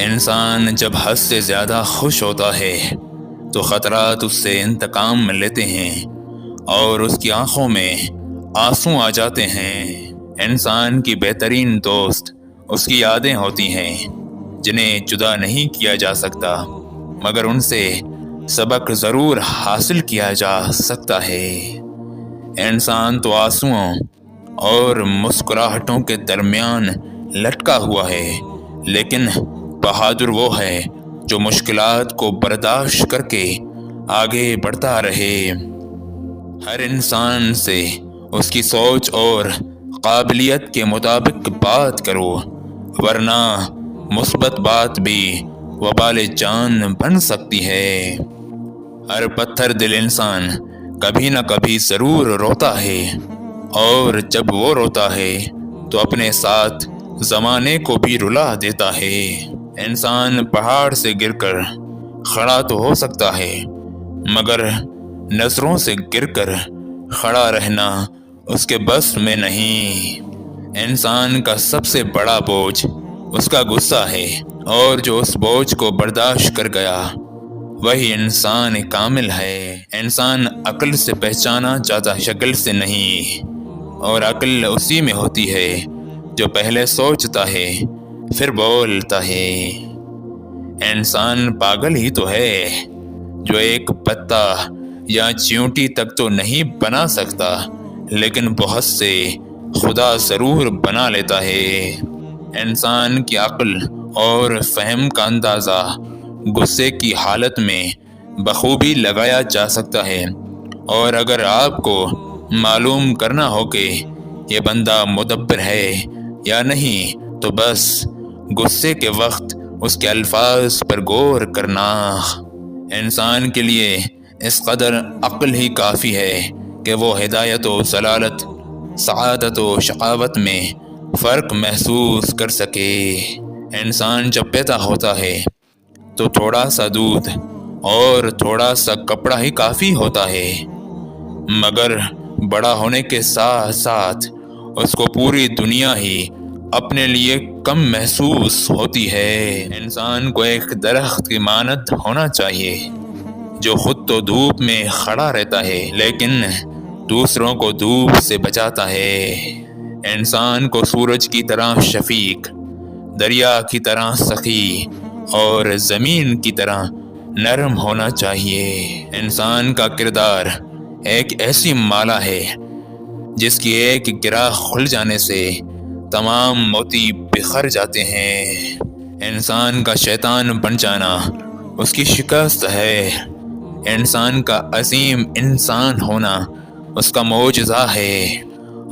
انسان جب حد سے زیادہ خوش ہوتا ہے تو خطرات اس سے انتقام لیتے ہیں اور اس کی آنکھوں میں آنسو آ جاتے ہیں۔ انسان کی بہترین دوست اس کی یادیں ہوتی ہیں جنہیں جدا نہیں کیا جا سکتا، مگر ان سے سبق ضرور حاصل کیا جا سکتا ہے۔ انسان تو آنسوؤں اور مسکراہٹوں کے درمیان لٹکا ہوا ہے، لیکن بہادر وہ ہے جو مشکلات کو برداشت کر کے آگے بڑھتا رہے۔ ہر انسان سے اس کی سوچ اور قابلیت کے مطابق بات کرو، ورنہ مثبت بات بھی وبال جان بن سکتی ہے۔ ہر پتھر دل انسان کبھی نہ کبھی ضرور روتا ہے، اور جب وہ روتا ہے تو اپنے ساتھ زمانے کو بھی رلا دیتا ہے۔ انسان پہاڑ سے گر کر کھڑا تو ہو سکتا ہے، مگر نظروں سے گر کر کھڑا رہنا اس کے بس میں نہیں۔ انسان کا سب سے بڑا بوجھ اس کا غصہ ہے، اور جو اس بوجھ کو برداشت کر گیا وہی انسان کامل ہے۔ انسان عقل سے پہچانا جاتا شکل سے نہیں، اور عقل اسی میں ہوتی ہے جو پہلے سوچتا ہے پھر بولتا ہے۔ انسان پاگل ہی تو ہے جو ایک پتا یا چیونٹی تک تو نہیں بنا سکتا، لیکن بہت سے خدا ضرور بنا لیتا ہے۔ انسان کی عقل اور فہم کا اندازہ غصے کی حالت میں بخوبی لگایا جا سکتا ہے، اور اگر آپ کو معلوم کرنا ہو کہ یہ بندہ مدبر ہے یا نہیں تو بس غصے کے وقت اس کے الفاظ پر غور کرنا۔ انسان کے لیے اس قدر عقل ہی کافی ہے کہ وہ ہدایت و ضلالت، سعادت و شقاوت میں فرق محسوس کر سکے۔ انسان جب پیدا ہوتا ہے تو تھوڑا سا دودھ اور تھوڑا سا کپڑا ہی کافی ہوتا ہے، مگر بڑا ہونے کے ساتھ ساتھ اس کو پوری دنیا ہی اپنے لیے کم محسوس ہوتی ہے۔ انسان کو ایک درخت کی مانند ہونا چاہیے جو خود تو دھوپ میں کھڑا رہتا ہے لیکن دوسروں کو دھوپ سے بچاتا ہے۔ انسان کو سورج کی طرح شفیق، دریا کی طرح سخی اور زمین کی طرح نرم ہونا چاہیے۔ انسان کا کردار ایک ایسی مالا ہے جس کی ایک گرہ کھل جانے سے تمام موتی بکھر جاتے ہیں۔ انسان کا شیطان بن جانا اس کی شکست ہے، انسان کا عظیم انسان ہونا اس کا معجزہ ہے،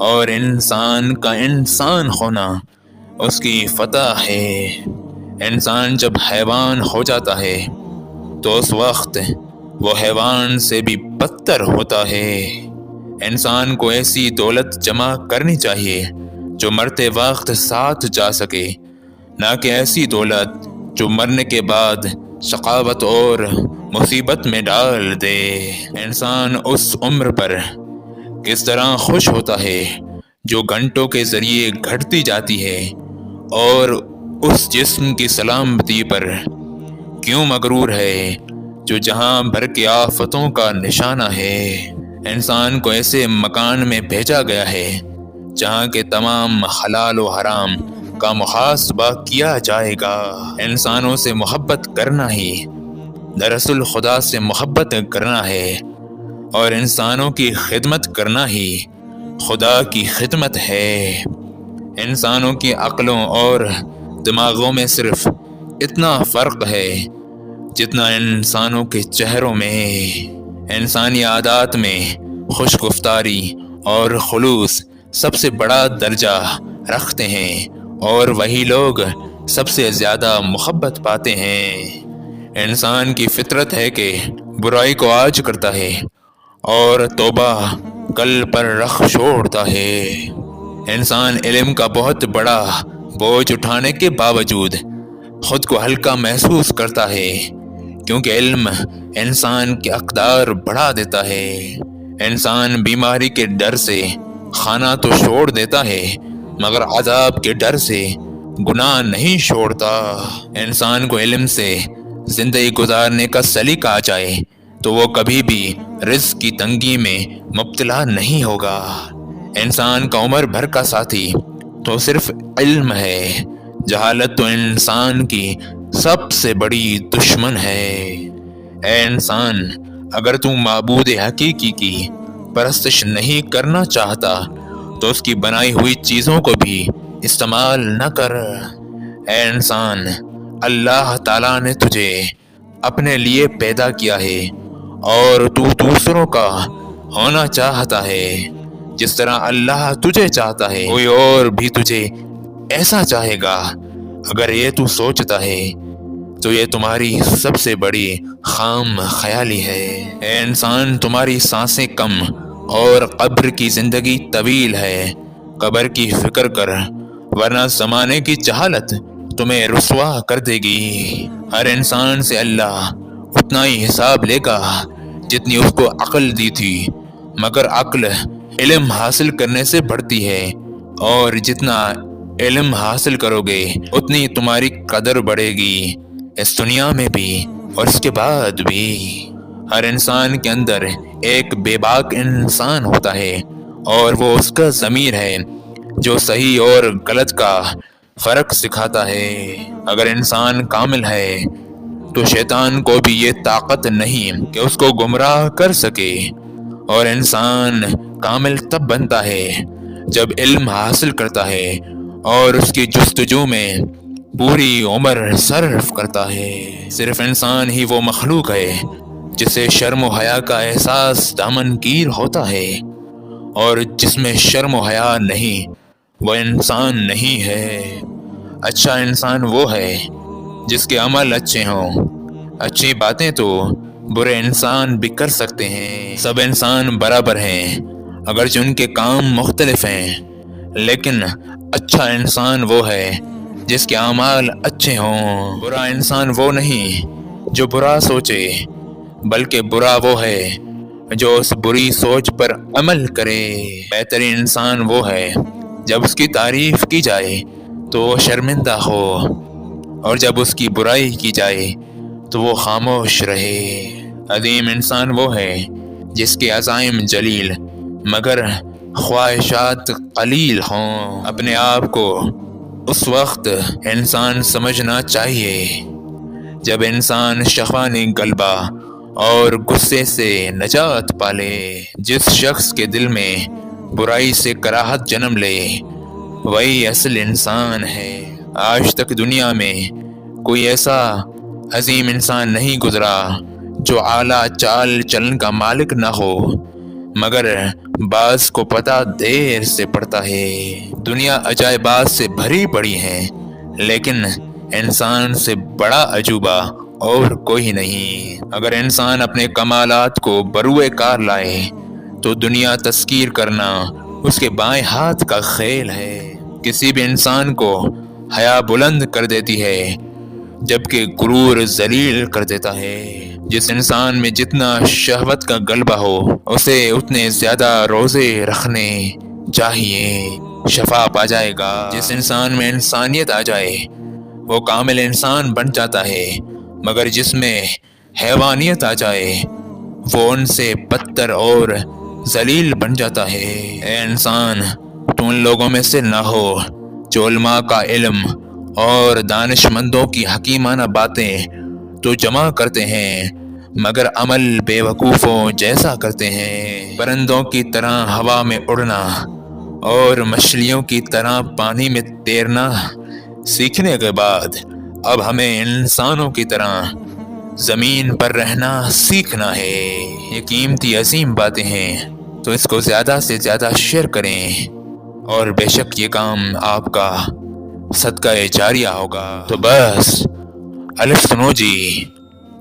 اور انسان کا انسان ہونا اس کی فتح ہے۔ انسان جب حیوان ہو جاتا ہے تو اس وقت وہ حیوان سے بھی بدتر ہوتا ہے۔ انسان کو ایسی دولت جمع کرنی چاہیے جو مرتے وقت ساتھ جا سکے، نہ کہ ایسی دولت جو مرنے کے بعد شقاوت اور مصیبت میں ڈال دے۔ انسان اس عمر پر کس طرح خوش ہوتا ہے جو گھنٹوں کے ذریعے گھٹتی جاتی ہے، اور اس جسم کی سلامتی پر کیوں مغرور ہے جو جہاں بھر کے آفتوں کا نشانہ ہے۔ انسان کو ایسے مکان میں بھیجا گیا ہے جہاں کے تمام حلال و حرام کا محاسبہ کیا جائے گا۔ انسانوں سے محبت کرنا ہی دراصل خدا سے محبت کرنا ہے، اور انسانوں کی خدمت کرنا ہی خدا کی خدمت ہے۔ انسانوں کی عقلوں اور دماغوں میں صرف اتنا فرق ہے جتنا انسانوں کے چہروں میں۔ انسانی عادات میں خوش گفتاری اور خلوص سب سے بڑا درجہ رکھتے ہیں، اور وہی لوگ سب سے زیادہ محبت پاتے ہیں۔ انسان کی فطرت ہے کہ برائی کو آج کرتا ہے اور توبہ کل پر رخ چھوڑتا ہے۔ انسان علم کا بہت بڑا بوجھ اٹھانے کے باوجود خود کو ہلکا محسوس کرتا ہے، کیونکہ علم انسان کے اقدار بڑھا دیتا ہے۔ انسان بیماری کے ڈر سے کھانا تو چھوڑ دیتا ہے، مگر عذاب کے ڈر سے گناہ نہیں چھوڑتا۔ انسان کو علم سے زندگی گزارنے کا سلیقہ آ جائے تو وہ کبھی بھی رزق کی تنگی میں مبتلا نہیں ہوگا۔ انسان کا عمر بھر کا ساتھی تو صرف علم ہے۔ جہالت تو انسان کی سب سے بڑی دشمن ہے۔ اے انسان، اگر تو معبود حقیقی کی پرستش نہیں کرنا چاہتا تو اس کی بنائی ہوئی چیزوں کو بھی استعمال نہ کر۔ اے انسان، اللہ تعالیٰ نے تجھے اپنے لیے پیدا کیا ہے اور تو دوسروں کا ہونا چاہتا ہے۔ جس طرح اللہ تجھے چاہتا ہے کوئی اور بھی تجھے ایسا چاہے گا۔ اگر یہ تو سوچتا ہے تو یہ تمہاری سب سے بڑی خام خیالی ہے۔ اے انسان، تمہاری سانسیں کم اور قبر کی زندگی طویل ہے۔ قبر کی فکر کر، ورنہ زمانے کی جہالت تمہیں رسوا کر دے گی۔ ہر انسان سے اللہ اتنا ہی حساب لے گا جتنی اس کو عقل دی تھی، مگر عقل علم حاصل کرنے سے بڑھتی ہے، اور جتنا علم حاصل کرو گے اتنی تمہاری قدر بڑھے گی، اس دنیا میں بھی اور اس کے بعد بھی۔ ہر انسان کے اندر ایک بے باک انسان ہوتا ہے، اور وہ اس کا ضمیر ہے جو صحیح اور غلط کا فرق سکھاتا ہے۔ اگر انسان کامل ہے تو شیطان کو بھی یہ طاقت نہیں کہ اس کو گمراہ کر سکے، اور انسان کامل تب بنتا ہے جب علم حاصل کرتا ہے اور اس کی جستجو میں پوری عمر صرف کرتا ہے۔ صرف انسان ہی وہ مخلوق ہے جسے شرم و حیا کا احساس دامنگیر ہوتا ہے، اور جس میں شرم و حیا نہیں وہ انسان نہیں ہے۔ اچھا انسان وہ ہے جس کے عمل اچھے ہوں۔ اچھی باتیں تو برے انسان بھی کر سکتے ہیں۔ سب انسان برابر ہیں اگرچہ ان کے کام مختلف ہیں، لیکن اچھا انسان وہ ہے جس کے اعمال اچھے ہوں۔ برا انسان وہ نہیں جو برا سوچے، بلکہ برا وہ ہے جو اس بری سوچ پر عمل کرے۔ بہترین انسان وہ ہے جب اس کی تعریف کی جائے تو وہ شرمندہ ہو، اور جب اس کی برائی کی جائے تو وہ خاموش رہے۔ عظیم انسان وہ ہے جس کے عزائم جلیل مگر خواہشات قلیل ہوں۔ اپنے آپ کو اس وقت انسان سمجھنا چاہیے جب انسان شفانی غلبہ اور غصے سے نجات پالے۔ جس شخص کے دل میں برائی سے کراہت جنم لے وہی اصل انسان ہے۔ آج تک دنیا میں کوئی ایسا عظیم انسان نہیں گزرا جو اعلیٰ چال چلن کا مالک نہ ہو، مگر بعض کو پتہ دیر سے پڑتا ہے۔ دنیا عجائبات سے بھری پڑی ہے، لیکن انسان سے بڑا عجوبہ اور کوئی نہیں۔ اگر انسان اپنے کمالات کو بروئے کار لائے تو دنیا تسخیر کرنا اس کے بائیں ہاتھ کا کھیل ہے۔ کسی بھی انسان کو حیا بلند کر دیتی ہے جبکہ غرور ذلیل کر دیتا ہے۔ جس انسان میں جتنا شہوت کا غلبہ ہو اسے اتنے زیادہ روزے رکھنے چاہیے، شفا پا جائے گا۔ جس انسان میں انسانیت آ جائے وہ کامل انسان بن جاتا ہے، مگر جس میں حیوانیت آ جائے وہ ان سے بدتر اور ذلیل بن جاتا ہے۔ اے انسان، تو ان لوگوں میں سے نہ ہو جو علماء کا علم اور دانش مندوں کی حکیمانہ باتیں تو جمع کرتے ہیں مگر عمل بے وقوفوں جیسا کرتے ہیں۔ پرندوں کی طرح ہوا میں اڑنا اور مچھلیوں کی طرح پانی میں تیرنا سیکھنے کے بعد اب ہمیں انسانوں کی طرح زمین پر رہنا سیکھنا ہے۔ یہ قیمتی عظیم باتیں ہیں تو اس کو زیادہ سے زیادہ شیئر کریں، اور بے شک یہ کام آپ کا صدقہ جاریہ ہوگا۔ تو بس الف سنو جی۔